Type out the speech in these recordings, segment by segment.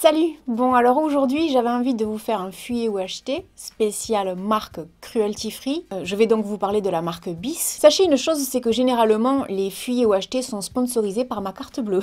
Salut! Bon alors aujourd'hui j'avais envie de vous faire un fuyez ou acheter spécial marque cruelty free. Je vais donc vous parler de la marque Bis. Sachez une chose, c'est que généralement les fuyez ou acheter sont sponsorisés par ma carte bleue.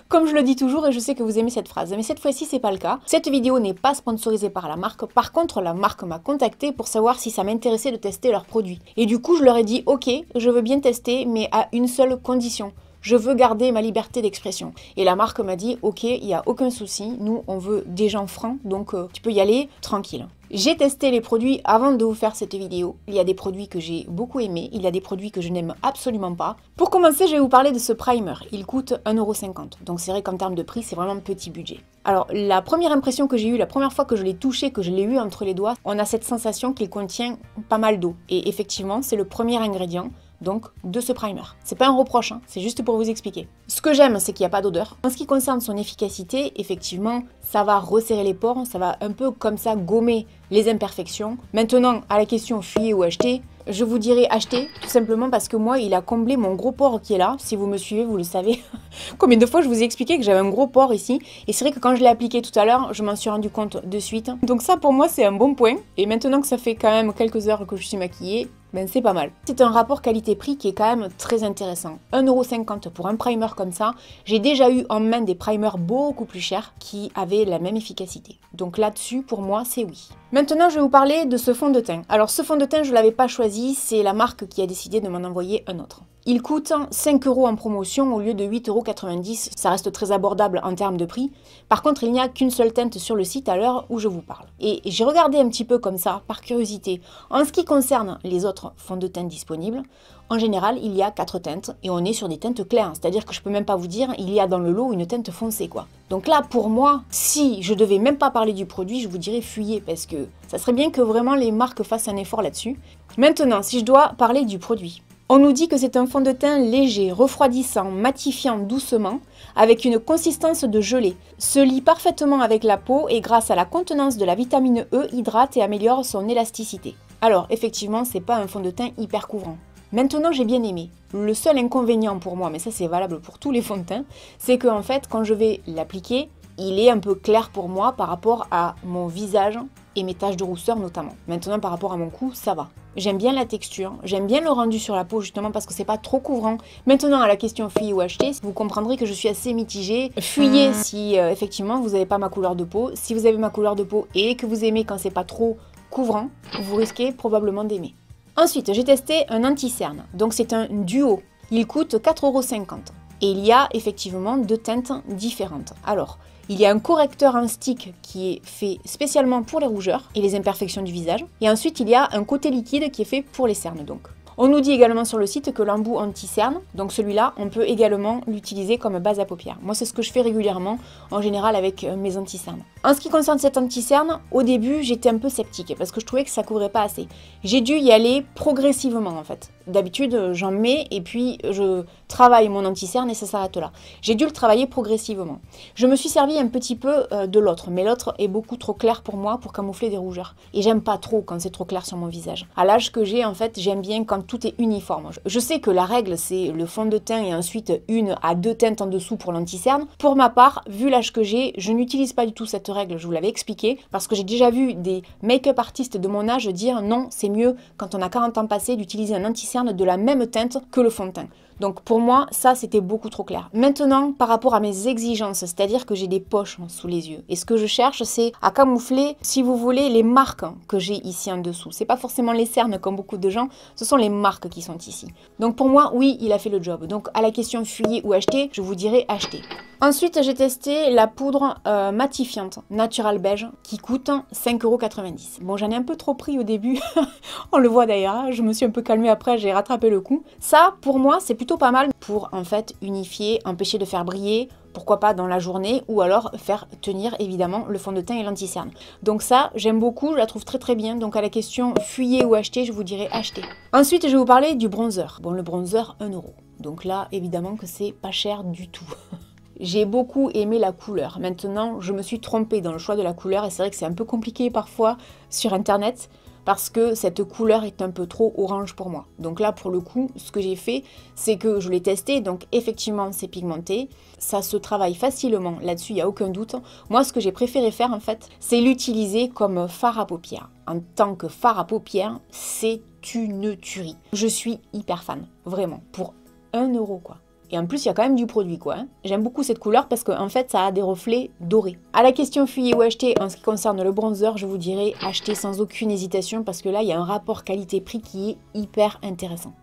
Comme je le dis toujours et je sais que vous aimez cette phrase, mais cette fois-ci c'est pas le cas. Cette vidéo n'est pas sponsorisée par la marque, par contre la marque m'a contacté pour savoir si ça m'intéressait de tester leurs produits. Et du coup je leur ai dit ok, je veux bien tester mais à une seule condition. Je veux garder ma liberté d'expression. Et la marque m'a dit, ok, il n'y a aucun souci, nous on veut des gens francs, donc tu peux y aller tranquille. J'ai testé les produits avant de vous faire cette vidéo. Il y a des produits que j'ai beaucoup aimés, il y a des produits que je n'aime absolument pas. Pour commencer, je vais vous parler de ce primer. Il coûte 1,50 €. Donc c'est vrai qu'en termes de prix, c'est vraiment un petit budget. Alors la première impression que j'ai eue, la première fois que je l'ai touché, que je l'ai eu entre les doigts, on a cette sensation qu'il contient pas mal d'eau. Et effectivement, c'est le premier ingrédient donc de ce primer. C'est pas un reproche, hein, c'est juste pour vous expliquer. Ce que j'aime, c'est qu'il n'y a pas d'odeur. En ce qui concerne son efficacité, effectivement, ça va resserrer les pores, ça va un peu comme ça gommer les imperfections. Maintenant, à la question fuyer ou acheter, je vous dirais acheter, tout simplement parce que moi, il a comblé mon gros pore qui est là. Si vous me suivez, vous le savez. Combien de fois je vous ai expliqué que j'avais un gros pore ici. Et c'est vrai que quand je l'ai appliqué tout à l'heure, je m'en suis rendu compte de suite. Donc ça, pour moi, c'est un bon point. Et maintenant que ça fait quand même quelques heures que je suis maquillée, ben c'est pas mal. C'est un rapport qualité-prix qui est quand même très intéressant. 1,50 € pour un primer comme ça. J'ai déjà eu en main des primers beaucoup plus chers qui avaient la même efficacité. Donc là-dessus, pour moi, c'est oui. Maintenant, je vais vous parler de ce fond de teint. Alors ce fond de teint, je ne l'avais pas choisi, c'est la marque qui a décidé de m'en envoyer un autre. Il coûte 5 € en promotion au lieu de 8,90 €. Ça reste très abordable en termes de prix. Par contre, il n'y a qu'une seule teinte sur le site à l'heure où je vous parle. Et j'ai regardé un petit peu comme ça, par curiosité. En ce qui concerne les autres fonds de teint disponibles, en général, il y a 4 teintes et on est sur des teintes claires. C'est-à-dire que je peux même pas vous dire, il y a dans le lot une teinte foncée, quoi. Donc là, pour moi, si je devais même pas parler du produit, je vous dirais fuyez parce que ça serait bien que vraiment les marques fassent un effort là-dessus. Maintenant, si je dois parler du produit. On nous dit que c'est un fond de teint léger, refroidissant, matifiant doucement, avec une consistance de gelée. Se lie parfaitement avec la peau et grâce à la contenance de la vitamine E, hydrate et améliore son élasticité. Alors, effectivement, c'est pas un fond de teint hyper couvrant. Maintenant, j'ai bien aimé. Le seul inconvénient pour moi, mais ça c'est valable pour tous les fonds de teint, c'est que en fait, quand je vais l'appliquer, il est un peu clair pour moi par rapport à mon visage et mes taches de rousseur notamment. Maintenant, par rapport à mon cou, ça va. J'aime bien la texture, j'aime bien le rendu sur la peau justement parce que c'est pas trop couvrant. Maintenant, à la question fuyez ou acheter, vous comprendrez que je suis assez mitigée. Fuyez si effectivement vous n'avez pas ma couleur de peau. Si vous avez ma couleur de peau et que vous aimez quand c'est pas trop couvrant, vous risquez probablement d'aimer. Ensuite, j'ai testé un anti-cerne, donc c'est un duo. Il coûte 4,50 € et il y a effectivement 2 teintes différentes. Alors, il y a un correcteur en stick qui est fait spécialement pour les rougeurs et les imperfections du visage. Et ensuite, il y a un côté liquide qui est fait pour les cernes donc. On nous dit également sur le site que l'embout anti-cerne, donc celui-là, on peut également l'utiliser comme base à paupières. Moi, c'est ce que je fais régulièrement, en général avec mes anti-cernes. En ce qui concerne cet anti-cerne, au début, j'étais un peu sceptique parce que je trouvais que ça couvrait pas assez. J'ai dû y aller progressivement en fait. D'habitude, j'en mets et puis je travaille mon anti-cerne et ça s'arrête là. J'ai dû le travailler progressivement. Je me suis servi un petit peu de l'autre, mais l'autre est beaucoup trop clair pour moi pour camoufler des rougeurs. Et j'aime pas trop quand c'est trop clair sur mon visage. À l'âge que j'ai, en fait, j'aime bien quand tout est uniforme. Je sais que la règle, c'est le fond de teint et ensuite 1 à 2 teintes en dessous pour l'anti-cerne. Pour ma part, vu l'âge que j'ai, je n'utilise pas du tout cette règle, je vous l'avais expliqué, parce que j'ai déjà vu des make-up artistes de mon âge dire non, c'est mieux quand on a 40 ans passés d'utiliser un anti-cerne de la même teinte que le fond de teint. Donc pour moi, ça c'était beaucoup trop clair. Maintenant, par rapport à mes exigences, c'est-à-dire que j'ai des poches sous les yeux. Et ce que je cherche, c'est à camoufler, si vous voulez, les marques que j'ai ici en dessous. C'est pas forcément les cernes comme beaucoup de gens, ce sont les marques qui sont ici. Donc pour moi, oui, il a fait le job. Donc à la question fuyer ou acheter, je vous dirais acheter. Ensuite, j'ai testé la poudre matifiante Natural Beige qui coûte 5,90 €. Bon, j'en ai un peu trop pris au début, on le voit d'ailleurs, je me suis un peu calmée après, j'ai rattrapé le coup. Ça, pour moi, c'est plutôt pas mal pour en fait unifier, empêcher de faire briller, pourquoi pas dans la journée, ou alors faire tenir évidemment le fond de teint et l'anti-cerne. Donc ça, j'aime beaucoup, je la trouve très très bien. Donc à la question fuyer ou acheter, je vous dirais acheter. Ensuite, je vais vous parler du bronzer. Bon, le bronzer, 1 €. Donc là, évidemment que c'est pas cher du tout. J'ai beaucoup aimé la couleur. Maintenant, je me suis trompée dans le choix de la couleur et c'est vrai que c'est un peu compliqué parfois sur internet parce que cette couleur est un peu trop orange pour moi. Donc là, pour le coup, ce que j'ai fait, c'est que je l'ai testé, donc effectivement, c'est pigmenté. Ça se travaille facilement, là-dessus, il n'y a aucun doute. Moi, ce que j'ai préféré faire, en fait, c'est l'utiliser comme fard à paupières. En tant que fard à paupières, c'est une tuerie. Je suis hyper fan, vraiment, pour 1 euro, quoi. Et en plus, il y a quand même du produit, quoi. J'aime beaucoup cette couleur parce qu'en fait, ça a des reflets dorés. À la question fuyer ou acheter, en ce qui concerne le bronzer, je vous dirais acheter sans aucune hésitation parce que là, il y a un rapport qualité-prix qui est hyper intéressant.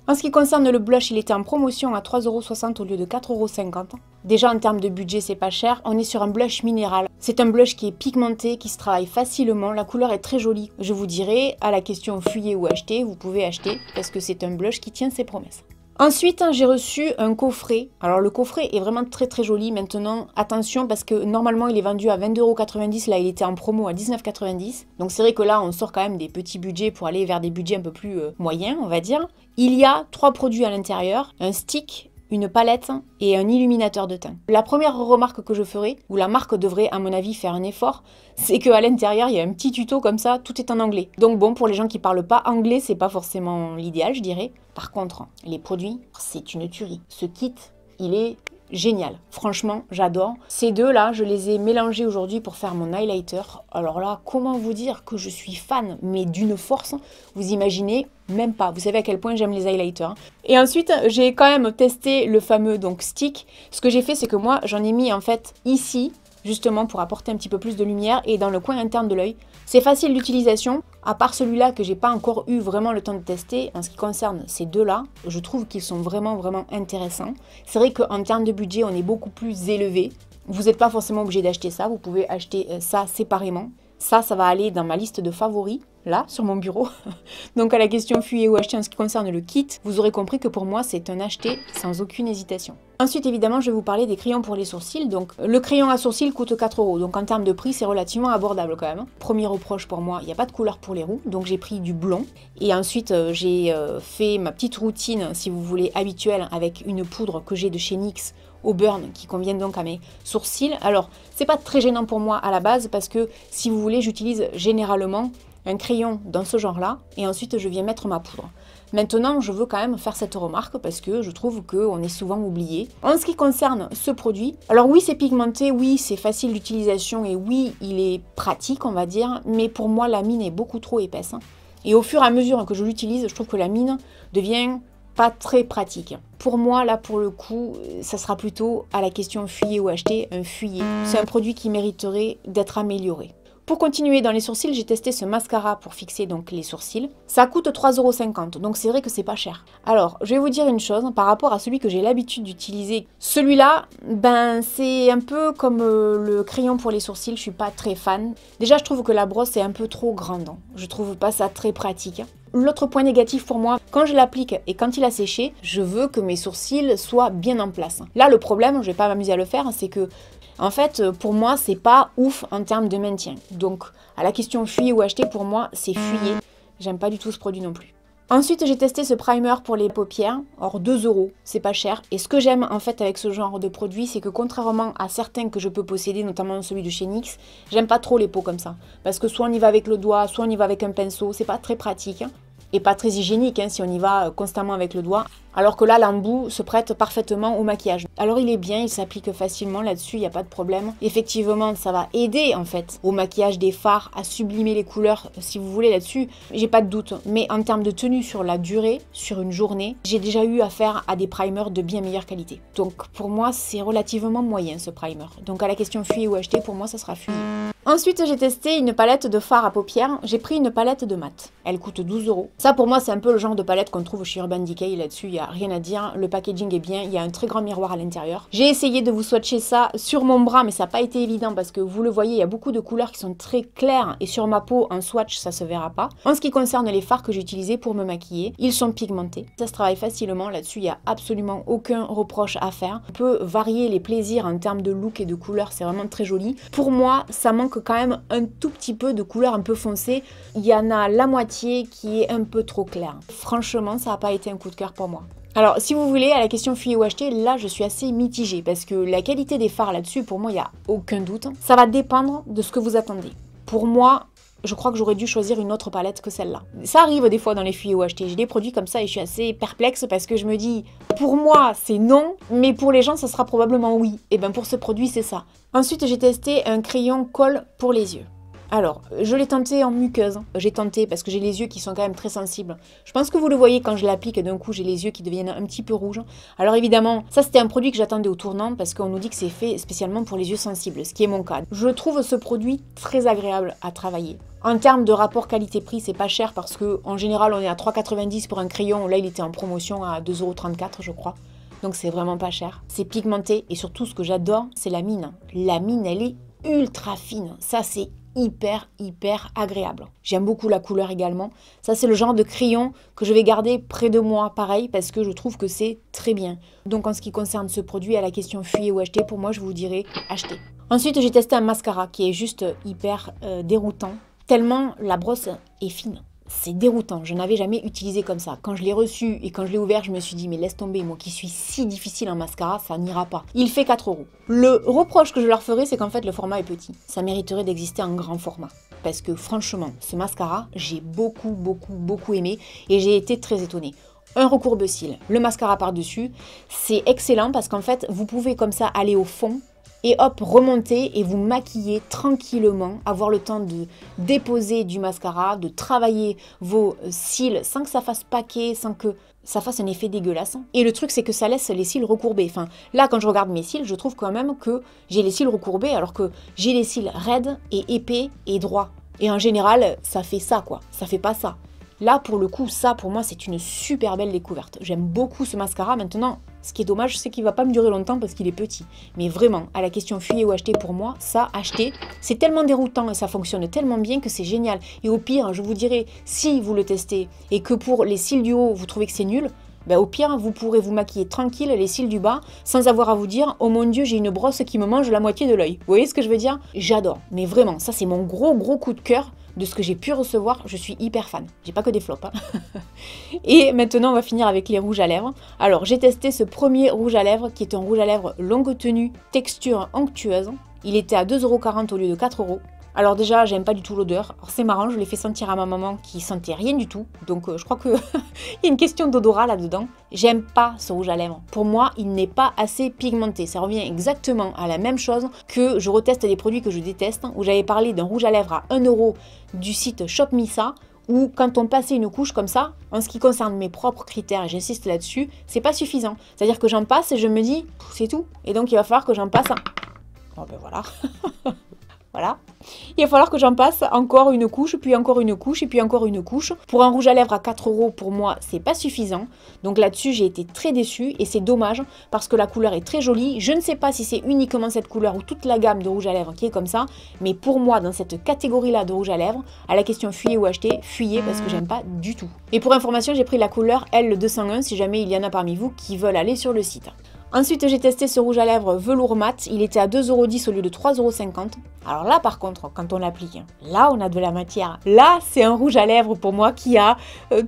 En ce qui concerne le blush, il était en promotion à 3,60 € au lieu de 4,50 €. Déjà, en termes de budget, c'est pas cher. On est sur un blush minéral. C'est un blush qui est pigmenté, qui se travaille facilement. La couleur est très jolie. Je vous dirais, à la question fuyer ou acheter, vous pouvez acheter parce que c'est un blush qui tient ses promesses. Ensuite, j'ai reçu un coffret. Alors le coffret est vraiment très joli. Maintenant, attention parce que normalement il est vendu à 22,90 €. Là, il était en promo à 19,90 €. Donc c'est vrai que là, on sort quand même des petits budgets pour aller vers des budgets un peu plus moyens, on va dire. Il y a 3 produits à l'intérieur. Un stick, une palette et un illuminateur de teint. La première remarque que je ferai, où la marque devrait à mon avis faire un effort, c'est qu'à l'intérieur il y a un petit tuto comme ça, tout est en anglais. Donc bon, pour les gens qui parlent pas anglais, c'est pas forcément l'idéal, je dirais. Par contre, les produits, c'est une tuerie. Ce kit, il est génial. Franchement, j'adore. Ces deux là, je les ai mélangés aujourd'hui pour faire mon highlighter. Alors là, comment vous dire que je suis fan, mais d'une force, vous imaginez même pas. Vous savez à quel point j'aime les highlighters. Et ensuite, j'ai quand même testé le fameux donc stick. Ce que j'ai fait, c'est que moi, j'en ai mis en fait ici, justement pour apporter un petit peu plus de lumière et dans le coin interne de l'œil. C'est facile d'utilisation, à part celui-là que j'ai pas encore eu vraiment le temps de tester. En ce qui concerne ces deux-là, je trouve qu'ils sont vraiment intéressants. C'est vrai qu'en termes de budget, on est beaucoup plus élevé. Vous n'êtes pas forcément obligé d'acheter ça, vous pouvez acheter ça séparément. Ça va aller dans ma liste de favoris, là, sur mon bureau. Donc à la question fuyer ou acheter en ce qui concerne le kit, vous aurez compris que pour moi, c'est un acheter sans aucune hésitation. Ensuite, évidemment, je vais vous parler des crayons pour les sourcils. Donc le crayon à sourcils coûte 4 €. Donc en termes de prix, c'est relativement abordable quand même. Premier reproche pour moi, il n'y a pas de couleur pour les roux. Donc j'ai pris du blond. Et ensuite, j'ai fait ma petite routine, si vous voulez, habituelle, avec une poudre que j'ai de chez NYX au burn qui conviennent donc à mes sourcils. Alors, c'est pas très gênant pour moi à la base parce que si vous voulez, j'utilise généralement un crayon dans ce genre-là et ensuite je viens mettre ma poudre. Maintenant, je veux quand même faire cette remarque parce que je trouve qu'on est souvent oublié. En ce qui concerne ce produit, alors oui, c'est pigmenté, oui, c'est facile d'utilisation et oui, il est pratique, on va dire, mais pour moi, la mine est beaucoup trop épaisse. Et au fur et à mesure que je l'utilise, je trouve que la mine devient pas très pratique. Pour moi, là, pour le coup, ça sera plutôt à la question fuyer ou acheter un fuyer. C'est un produit qui mériterait d'être amélioré. Pour continuer dans les sourcils, j'ai testé ce mascara pour fixer donc les sourcils. Ça coûte 3,50 €, donc c'est vrai que c'est pas cher. Alors, je vais vous dire une chose, par rapport à celui que j'ai l'habitude d'utiliser, celui-là, ben c'est un peu comme le crayon pour les sourcils, je suis pas très fan. Déjà, je trouve que la brosse est un peu trop grande. Je trouve pas ça très pratique. L'autre point négatif pour moi, quand je l'applique et quand il a séché, je veux que mes sourcils soient bien en place. Là, le problème, je vais pas m'amuser à le faire, c'est que en fait, pour moi, c'est pas ouf en termes de maintien. Donc, à la question fuyer ou acheter, pour moi, c'est fuyer. J'aime pas du tout ce produit non plus. Ensuite, j'ai testé ce primer pour les paupières. Or, 2 €, c'est pas cher. Et ce que j'aime en fait avec ce genre de produit, c'est que contrairement à certains que je peux posséder, notamment celui de chez NYX, j'aime pas trop les pots comme ça. Parce que soit on y va avec le doigt, soit on y va avec un pinceau. C'est pas très pratique. Et pas très hygiénique si on y va constamment avec le doigt. Alors que là, l'embout se prête parfaitement au maquillage. Alors il est bien, il s'applique facilement là-dessus, il n'y a pas de problème. Effectivement, ça va aider en fait au maquillage des fards, à sublimer les couleurs si vous voulez là-dessus. J'ai pas de doute. Mais en termes de tenue sur la durée, sur une journée, j'ai déjà eu affaire à des primers de bien meilleure qualité. Donc pour moi, c'est relativement moyen ce primer. Donc à la question fuyer ou acheter, pour moi, ça sera fuyer. Ensuite, j'ai testé une palette de fard à paupières. J'ai pris une palette de mat. Elle coûte 12 €. Ça, pour moi, c'est un peu le genre de palette qu'on trouve chez Urban Decay. Là-dessus, il n'y a rien à dire. Le packaging est bien. Il y a un très grand miroir à l'intérieur. J'ai essayé de vous swatcher ça sur mon bras, mais ça n'a pas été évident parce que vous le voyez, il y a beaucoup de couleurs qui sont très claires. Et sur ma peau, en swatch, ça se verra pas. En ce qui concerne les fards que j'ai utilisés pour me maquiller, ils sont pigmentés. Ça se travaille facilement. Là-dessus, il n'y a absolument aucun reproche à faire. On peut varier les plaisirs en termes de look et de couleurs. C'est vraiment très joli. Pour moi, ça manque quand même un tout petit peu de couleur un peu foncée. Il y en a la moitié qui est un peu trop claire. Franchement, ça n'a pas été un coup de cœur pour moi. Alors, si vous voulez, à la question fuyer ou acheter, là, je suis assez mitigée parce que la qualité des fards là-dessus, pour moi, il n'y a aucun doute. Ça va dépendre de ce que vous attendez. Pour moi, je crois que j'aurais dû choisir une autre palette que celle-là. Ça arrive des fois dans les fuyers UHT, j'ai des produits comme ça et je suis assez perplexe parce que je me dis, pour moi c'est non, mais pour les gens ça sera probablement oui. Et bien pour ce produit c'est ça. Ensuite j'ai testé un crayon colle pour les yeux. Alors, je l'ai tenté en muqueuse. J'ai tenté parce que j'ai les yeux qui sont quand même très sensibles. Je pense que vous le voyez quand je l'applique, d'un coup j'ai les yeux qui deviennent un petit peu rouges. Alors évidemment, ça c'était un produit que j'attendais au tournant parce qu'on nous dit que c'est fait spécialement pour les yeux sensibles, ce qui est mon cas. Je trouve ce produit très agréable à travailler. En termes de rapport qualité-prix, c'est pas cher parce que en général on est à 3,90 € pour un crayon. Là il était en promotion à 2,34 € je crois. Donc c'est vraiment pas cher. C'est pigmenté et surtout ce que j'adore, c'est la mine. La mine elle est ultra fine. Ça c'est hyper agréable. J'aime beaucoup la couleur également. Ça c'est le genre de crayon que je vais garder près de moi pareil parce que je trouve que c'est très bien. Donc en ce qui concerne ce produit, à la question fuyer ou acheter, pour moi je vous dirais acheter. Ensuite j'ai testé un mascara qui est juste hyper déroutant tellement la brosse est fine. C'est déroutant, je n'avais jamais utilisé comme ça. Quand je l'ai reçu et quand je l'ai ouvert, je me suis dit mais laisse tomber, moi qui suis si difficile en mascara, ça n'ira pas. Il fait 4 €. Le reproche que je leur ferai, c'est qu'en fait le format est petit. Ça mériterait d'exister en grand format. Parce que franchement, ce mascara, j'ai beaucoup aimé et j'ai été très étonnée. Un recourbe-cils, le mascara par-dessus, c'est excellent parce qu'en fait, vous pouvez comme ça aller au fond et hop, remonter et vous maquiller tranquillement, avoir le temps de déposer du mascara, de travailler vos cils sans que ça fasse paquet, sans que ça fasse un effet dégueulasse. Et le truc, c'est que ça laisse les cils recourbés. Enfin, là, quand je regarde mes cils, je trouve quand même que j'ai les cils recourbés alors que j'ai les cils raides et épais et droits. Et en général, ça fait ça, quoi. Ça fait pas ça. Là, pour le coup, ça, pour moi, c'est une super belle découverte. J'aime beaucoup ce mascara. Maintenant, ce qui est dommage, c'est qu'il va pas me durer longtemps parce qu'il est petit. Mais vraiment, à la question fuyer ou acheter, pour moi, ça, acheter, c'est tellement déroutant et ça fonctionne tellement bien que c'est génial. Et au pire, je vous dirais, si vous le testez et que pour les cils du haut, vous trouvez que c'est nul, ben au pire, vous pourrez vous maquiller tranquille les cils du bas sans avoir à vous dire « Oh mon Dieu, j'ai une brosse qui me mange la moitié de l'œil ». Vous voyez ce que je veux dire? J'adore. Mais vraiment, ça, c'est mon gros coup de cœur. De ce que j'ai pu recevoir, je suis hyper fan. J'ai pas que des flops. Hein. Et maintenant, on va finir avec les rouges à lèvres. Alors, j'ai testé ce premier rouge à lèvres qui est un rouge à lèvres longue tenue, texture onctueuse. Il était à 2,40 € au lieu de 4 €. Alors déjà, j'aime pas du tout l'odeur. Alors c'est marrant, je l'ai fait sentir à ma maman qui sentait rien du tout. Donc je crois qu'il y a une question d'odorat là-dedans. J'aime pas ce rouge à lèvres. Pour moi, il n'est pas assez pigmenté. Ça revient exactement à la même chose que je reteste des produits que je déteste. Où j'avais parlé d'un rouge à lèvres à 1 € du site Shop Missa. Où quand on passait une couche comme ça, en ce qui concerne mes propres critères, et j'insiste là-dessus, c'est pas suffisant. C'est-à-dire que j'en passe et je me dis, c'est tout. Et donc il va falloir que j'en passe. Bon ben voilà. Voilà. Il va falloir que j'en passe encore une couche, puis encore une couche, et puis encore une couche. Pour un rouge à lèvres à 4 €, pour moi, c'est pas suffisant. Donc là-dessus, j'ai été très déçue, et c'est dommage, parce que la couleur est très jolie. Je ne sais pas si c'est uniquement cette couleur ou toute la gamme de rouge à lèvres qui est comme ça, mais pour moi, dans cette catégorie-là de rouge à lèvres, à la question fuyer ou acheter, fuyez, parce que j'aime pas du tout. Et pour information, j'ai pris la couleur L201, si jamais il y en a parmi vous qui veulent aller sur le site. Ensuite, j'ai testé ce rouge à lèvres velours mat. Il était à 2,10 € au lieu de 3,50 €. Alors là, par contre, quand on l'applique, là, on a de la matière. Là, c'est un rouge à lèvres pour moi qui a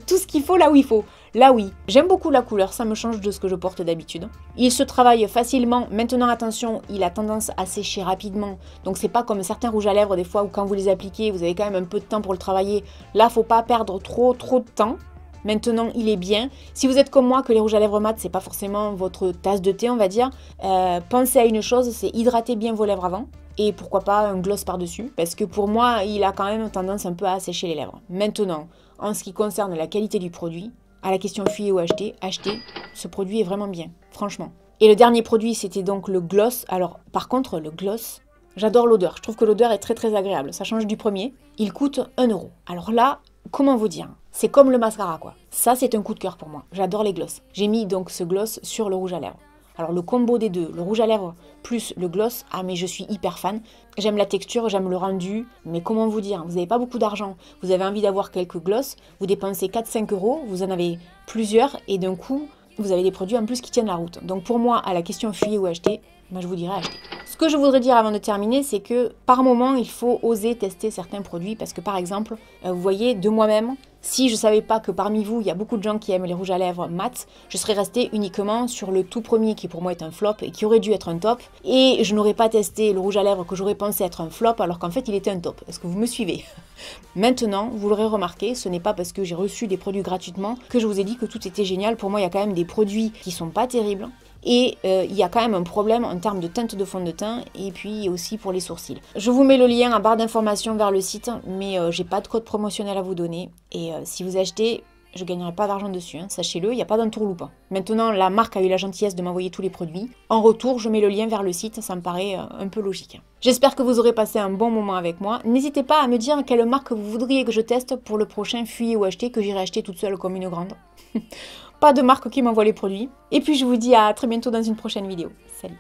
tout ce qu'il faut là où il faut. Là, oui. J'aime beaucoup la couleur, ça me change de ce que je porte d'habitude. Il se travaille facilement. Maintenant, attention, il a tendance à sécher rapidement. Donc, c'est pas comme certains rouges à lèvres, des fois, où quand vous les appliquez, vous avez quand même un peu de temps pour le travailler. Là, faut pas perdre trop de temps. Maintenant, il est bien. Si vous êtes comme moi, que les rouges à lèvres mat, c'est pas forcément votre tasse de thé, on va dire, pensez à une chose, c'est hydrater bien vos lèvres avant. Et pourquoi pas un gloss par-dessus. Parce que pour moi, il a quand même tendance un peu à assécher les lèvres. Maintenant, en ce qui concerne la qualité du produit, à la question fuyer ou acheter, ce produit est vraiment bien, franchement. Et le dernier produit, c'était donc le gloss. Alors, par contre, le gloss, j'adore l'odeur. Je trouve que l'odeur est très agréable. Ça change du premier. Il coûte 1 €. Alors là, comment vous dire? C'est comme le mascara, quoi. Ça, c'est un coup de cœur pour moi. J'adore les gloss. J'ai mis donc ce gloss sur le rouge à lèvres. Alors le combo des deux, le rouge à lèvres plus le gloss, ah mais je suis hyper fan. J'aime la texture, j'aime le rendu, mais comment vous dire, vous n'avez pas beaucoup d'argent, vous avez envie d'avoir quelques gloss, vous dépensez 4-5 €, vous en avez plusieurs et d'un coup, vous avez des produits en plus qui tiennent la route. Donc pour moi, à la question fuyer ou acheter, moi je vous dirais acheter. Ce que je voudrais dire avant de terminer, c'est que par moment, il faut oser tester certains produits parce que par exemple, vous voyez, de moi-même, Si je savais pas que parmi vous, il y a beaucoup de gens qui aiment les rouges à lèvres mat, je serais restée uniquement sur le tout premier qui pour moi est un flop et qui aurait dû être un top. Et je n'aurais pas testé le rouge à lèvres que j'aurais pensé être un flop alors qu'en fait il était un top. Est-ce que vous me suivez? Maintenant, vous l'aurez remarqué, ce n'est pas parce que j'ai reçu des produits gratuitement que je vous ai dit que tout était génial. Pour moi, il y a quand même des produits qui sont pas terribles. Et il y a quand même un problème en termes de teinte de fond de teint et puis aussi pour les sourcils. Je vous mets le lien en barre d'informations vers le site, mais j'ai pas de code promotionnel à vous donner. Et si vous achetez, je gagnerai pas d'argent dessus, hein, sachez-le, il n'y a pas d'entourloupe. Maintenant, la marque a eu la gentillesse de m'envoyer tous les produits. En retour, je mets le lien vers le site, ça me paraît un peu logique. J'espère que vous aurez passé un bon moment avec moi. N'hésitez pas à me dire quelle marque vous voudriez que je teste pour le prochain fuyer ou acheter que j'irai acheter toute seule comme une grande. Pas de marque qui m'envoie les produits. Et puis je vous dis à très bientôt dans une prochaine vidéo. Salut!